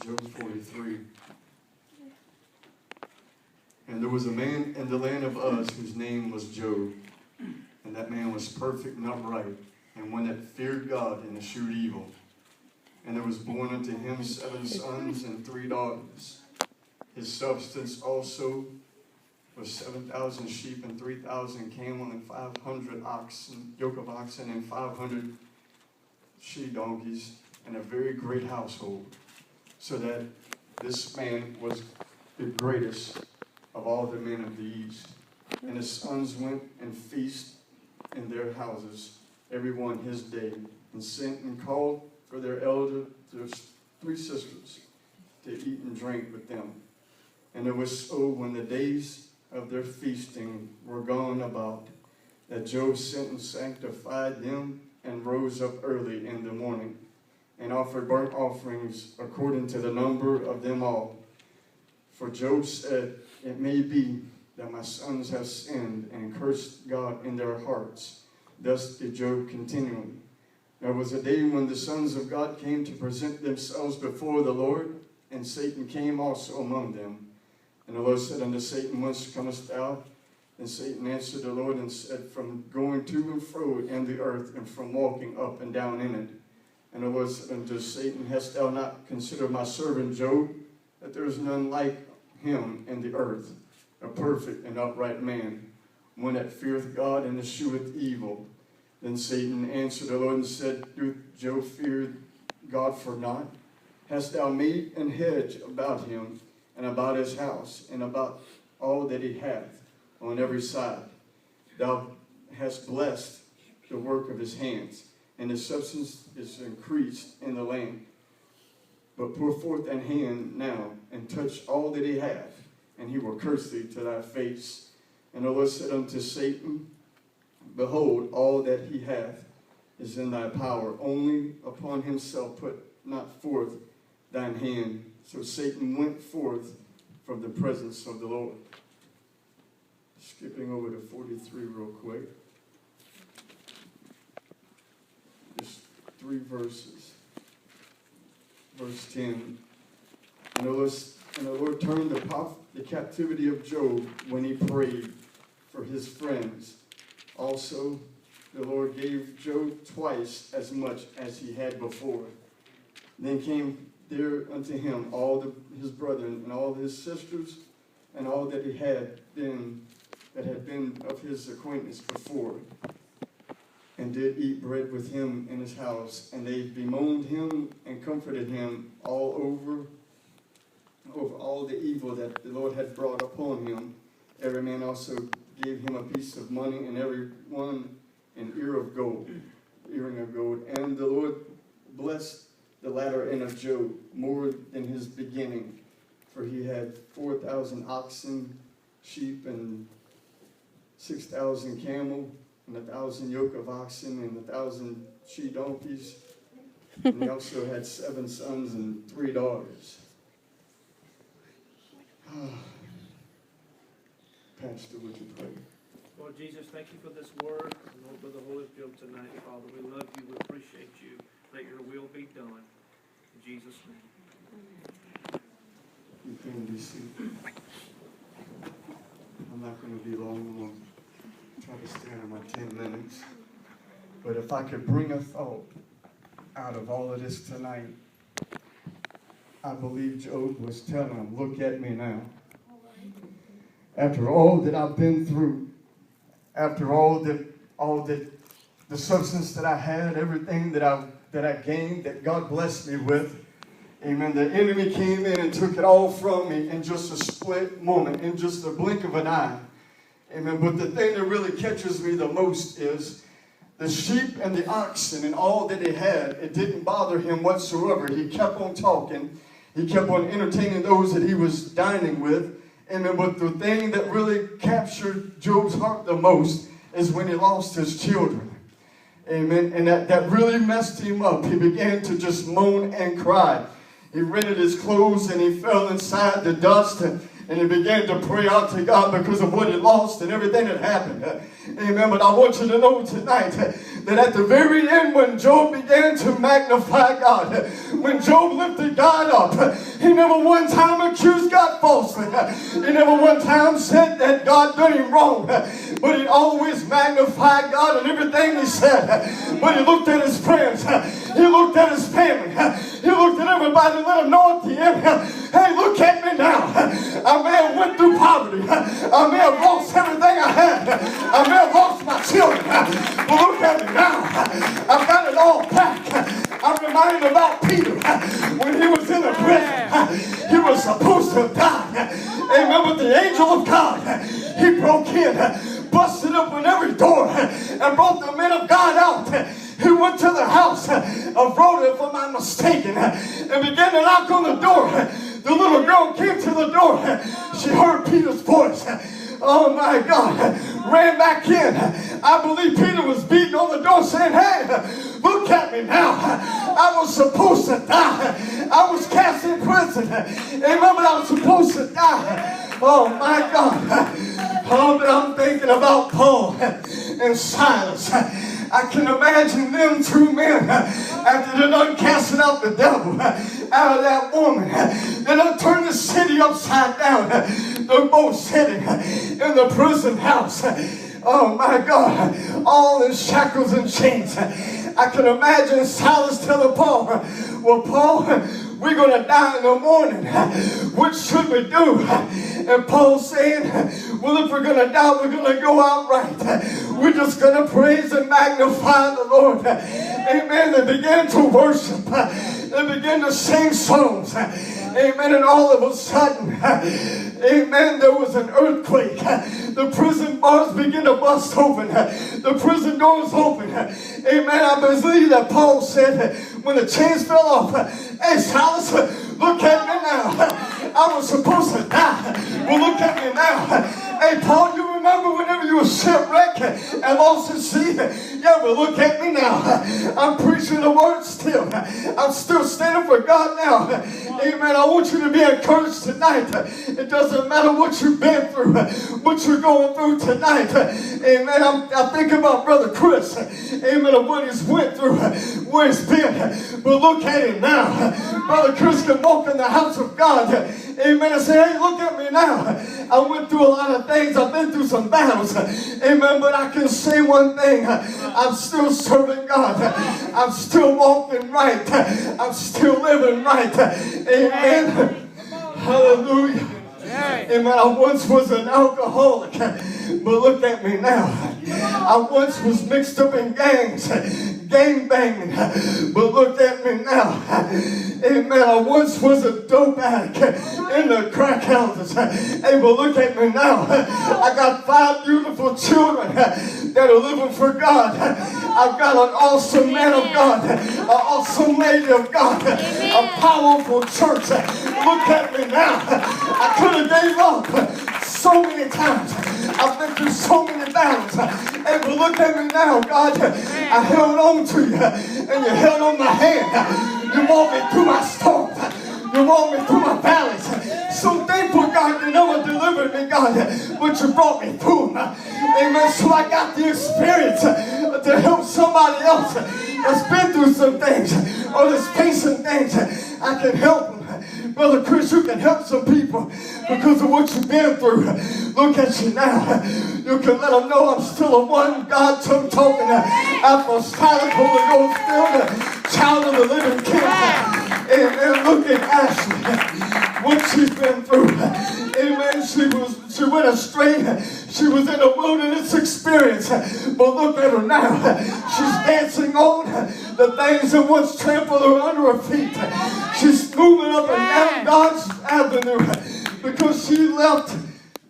Job 43. And there was a man in the land of Uz whose name was Job. And that man was perfect and upright, and one that feared God and eschewed evil. And there was born unto him 7 sons and 3 daughters. His substance also was 7,000 sheep and 3,000 camel and 500 oxen, yoke of oxen and 500 she donkeys, and a very great household, so that this man was the greatest of all the men of the east. And his sons went and feasted in their houses, every one his day, and sent and called for their 3 sisters to eat and drink with them. And it was so, when the days of their feasting were gone about, that Job sent and sanctified them, and rose up early in the morning, and offered burnt offerings according to the number of them all. For Job said, it may be that my sons have sinned and cursed God in their hearts. Thus did Job continually. There was a day when the sons of God came to present themselves before the Lord, and Satan came also among them. And the Lord said unto Satan, whence comest thou? And Satan answered the Lord and said, from going to and fro in the earth, and from walking up and down in it. And the Lord said unto Satan, hast thou not considered my servant Job, that there is none like him in the earth, a perfect and upright man, one that feareth God and escheweth evil? Then Satan answered the Lord and said, doth Job fear God for naught? Hast thou made an hedge about him, and about his house, and about all that he hath on every side? Thou hast blessed the work of his hands, and his substance is increased in the land. But put forth thine hand now, and touch all that he hath, and he will curse thee to thy face. And the Lord said unto Satan, behold, all that he hath is in thy power. Only upon himself put not forth thine hand. So Satan went forth from the presence of the Lord. Skipping over to 43 real quick. Just 3 verses. Verse 10. And the Lord turned the captivity of Job when he prayed for his friends. Also, the Lord gave Job twice as much as he had before. Then came there unto him all his brethren and all his sisters, and all that had been of his acquaintance before, and did eat bread with him in his house. And they bemoaned him and comforted him all over all the evil that the Lord had brought upon him. Every man also gave him a piece of money, and every one an earring of gold. And the Lord blessed the latter end of Job more than his beginning, for he had 4,000 oxen, sheep, and 6,000 camel, and 1,000 yoke of oxen, and 1,000 she donkeys. And he also had 7 sons and 3 daughters. Pastor, would you pray? Lord Jesus, thank you for this word. And Lord, for the Holy Spirit tonight, Father, we love you, we appreciate you. Let your will be done. In Jesus' name. You can be seated. I'm not going to be long. I'm going to try to stay under my 10 minutes. But if I could bring a thought out of all of this tonight, I believe Job was telling him, look at me now. After all that I've been through, after all the substance that I had, everything that I gained, that God blessed me with, amen, the enemy came in and took it all from me in just a split moment, in just a blink of an eye. Amen. But the thing that really catches me the most is the sheep and the oxen and all that he had. It didn't bother him whatsoever. He kept on talking. He kept on entertaining those that he was dining with. Amen. But the thing that really captured Job's heart the most is when he lost his children. Amen. And that really messed him up. He began to just moan and cry. He rented his clothes and he fell inside the dust. And he began to pray out to God because of what he lost and everything that happened. Amen. But I want you to know tonight that at the very end, when Job began to magnify God, when Job lifted God up, he never one time accused God falsely. He never one time said that God done him wrong. But he always magnified God in everything he said. But he looked at his friends. He looked at his family. He looked at everybody and let them know at the end, hey, look at me now. I may have went through poverty. I may have lost everything I had. I may have lost my children. But look at me now. I've got it all back. I'm reminded about Peter when he was in the prison. He was supposed to die. Amen. But the angel of God, he broke in, busted open every door, and brought the men of God out. He went to the house of Rhoda, if I'm not mistaken, and began to knock on the door. The little girl came to the door. She heard Peter's voice. Oh my God. Ran back in. I believe Peter was beating on the door saying, hey, look at me now. I was supposed to die. I was cast in prison. Remember, I was supposed to die. Oh my God. Oh, but I'm thinking about Paul and Silas. I can imagine them two men after they done casting out the devil out of that woman. They done turned the city upside down. They're both sitting in the prison house. Oh my God, all in shackles and chains. I can imagine Silas telling Paul, well, Paul, we're going to die in the morning. What should we do? And Paul saying, well, if we're going to die, we're going to go out right. We're just going to praise and magnify the Lord. Amen. They began to worship. They began to sing songs. Amen. And all of a sudden, amen, there was an earthquake. The prison bars began to bust open. The prison doors open. Amen. I believe that Paul said when the chains fell off, hey, Silas, look at me now. I was supposed to die. Well, look at me now. Hey, Paul, you remember whenever you were shipwrecked and lost at sea? Yeah, but look at me now. I'm preaching the word still. I'm still standing for God now. Amen. I want you to be encouraged tonight. It doesn't matter what you've been through, what you're going through tonight. Amen. I think about Brother Chris. Amen. Of what he's went through, where he's been. But look at him now. Brother Chris can walk in the house of God. Amen. And say, hey, look at me now. I went through a lot of things. I've been through some battles. Amen. But I can say one thing. I'm still serving God. I'm still walking right. I'm still living right. Amen. Hallelujah. Amen. I once was an alcoholic, but look at me now. I once was mixed up in gangs, gang banging, but look at me now. Amen. I once was a dope addict in the crack houses. Hey, but look at me now. I got 5 beautiful children that are living for God. I've got an awesome man of God, an awesome lady of God, a powerful church. Look at me now. I could have gave up so many times. I've been through so many battles. Hey, but look at me now, God. I held on to you, and you held on my hand. You walked me through my storms. You walked me through my valleys. So thankful, God, you never delivered me, God, but you brought me through. Amen. So I got the experience to help somebody else that's been through some things or that's facing things. I can help them. Brother Chris, you can help some people because of what you've been through. Look at you now. You can let them know I'm still a one God talking apostolic Holy Ghost filled child of the living King. Amen. Look at Ashley, what she's been through. Amen. She went astray. She was in a wilderness experience. But look at her now. She's dancing on the things that once trampled her under her feet. She's moving up and down God's avenue because she left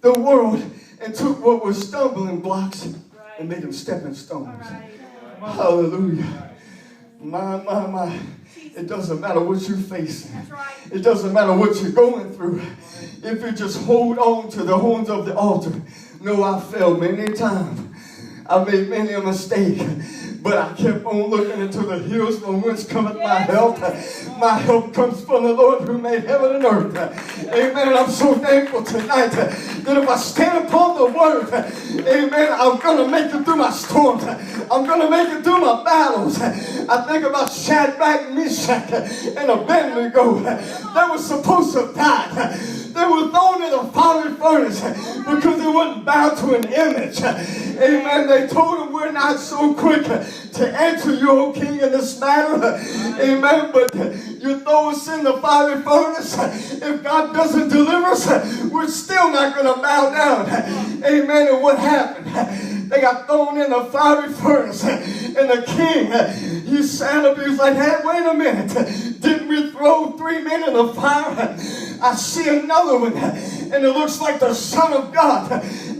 the world and took what was stumbling blocks and made them stepping stones. Hallelujah. My. It doesn't matter what you're facing. It doesn't matter what you're going through. If you just hold on to the horns of the altar. No, I failed many times. I made many a mistake. But I kept on looking into the hills from whence cometh my help. My help comes from the Lord who made heaven and earth. Amen. I'm so thankful tonight that if I stand upon the word, amen, I'm going to make it through my storms. I'm going to make it through my battles. I think about Shadrach, Meshach, and Abednego. They were supposed to die. They were thrown in a fiery furnace because they wouldn't bow to an image. Amen. They told him, we're not so quick to answer you, O king, in this matter. Amen. But you throw us in the fiery furnace. If God doesn't deliver us, we're still not going to bow down. Amen. And what happened? They got thrown in the fiery furnace. And the king, he sat up, he was like, hey, wait a minute. Didn't we throw 3 men in the fire? I see another one. And it looks like the Son of God.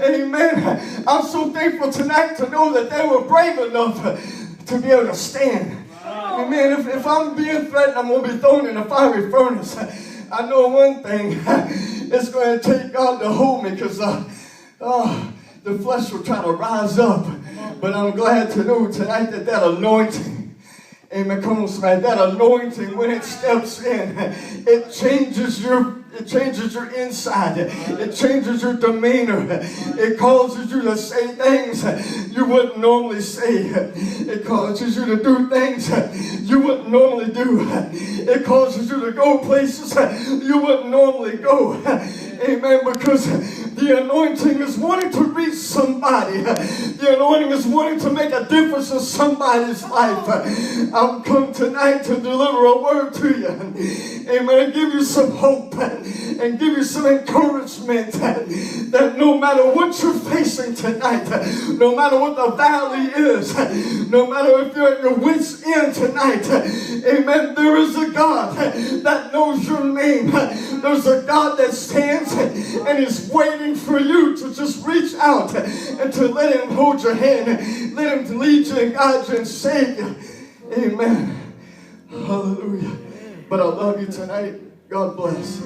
Amen. I'm so thankful tonight to know that they were brave enough to be able to stand. Amen. If I'm being threatened, I'm going to be thrown in a fiery furnace. I know one thing. It's going to take God to hold me because the flesh will try to rise up. But I'm glad to know tonight that anointing, amen, come on somebody, that anointing, when it steps in, it changes your inside. It changes your demeanor. It causes you to say things you wouldn't normally say. It causes you to do things you wouldn't normally do. It causes you to go places you wouldn't normally go. Amen. Because the anointing is wanting to reach somebody. The anointing is wanting to make a difference in somebody's life. I'm come tonight to deliver a word to you. Amen. And give you some hope and give you some encouragement that no matter what you're facing tonight, no matter what the valley is, no matter if you're at your wit's end tonight, amen, there is a God that knows your name. There's a God that stands and is waiting for you to just reach out and to let him hold your hand, let him lead you and guide you and save you. Amen. Hallelujah. But I love you tonight. God bless.